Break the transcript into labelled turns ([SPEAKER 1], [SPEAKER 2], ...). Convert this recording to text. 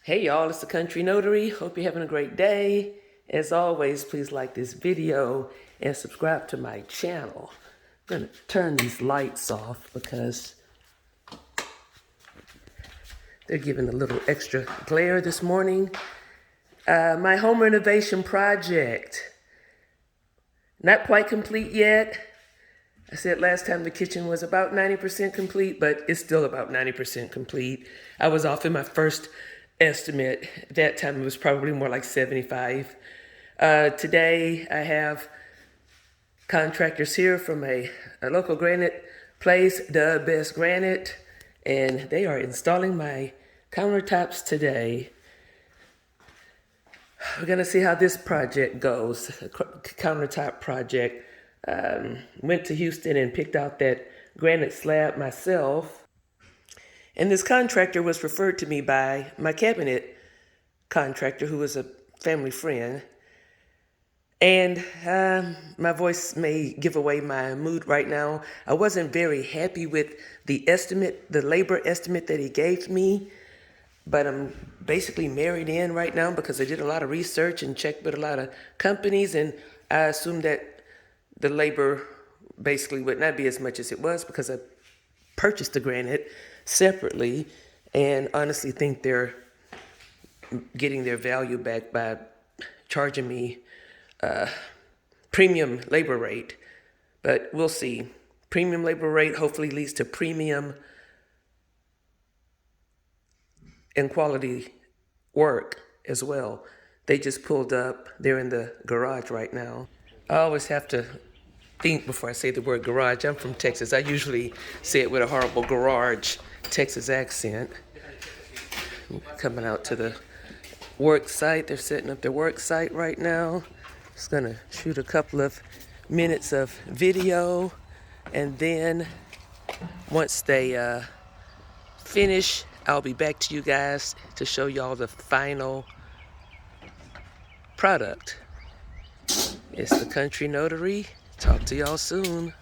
[SPEAKER 1] Hey y'all, it's the Country Notary. Hope you're having a great day. As always, please like this video and subscribe to my channel. I'm gonna turn these lights off because they're giving a little extra glare this morning. My home renovation project, not quite complete yet. I said last time the kitchen was about 90% complete, but it's still about 90% complete. I was off in my first estimate. At that time it was probably more like 75. Today I have contractors here from a local granite place, the best granite, and they are installing my countertops today. We're gonna see how this project goes, countertop project. Went to Houston and picked out that granite slab myself. And this contractor was referred to me by my cabinet contractor, who was a family friend. And my voice may give away my mood right now. I wasn't very happy with the estimate, the labor estimate that he gave me. But I'm basically married in right now because I did a lot of research and checked with a lot of companies. And I assumed that the labor basically would not be as much as it was because I purchased the granite separately, and honestly think they're getting their value back by charging me premium labor rate. But we'll see. Premium labor rate hopefully leads to premium and quality work as well. They just pulled up. They're in the garage right now. I always have to think before I say the word garage. I'm from Texas. I usually say it with a horrible garage Texas accent. Coming out to the work site. They're setting up their work site right now. Just gonna shoot a couple of minutes of video, and then once they finish, I'll be back to you guys to show y'all the final product. It's the Country Notary. Talk to y'all soon.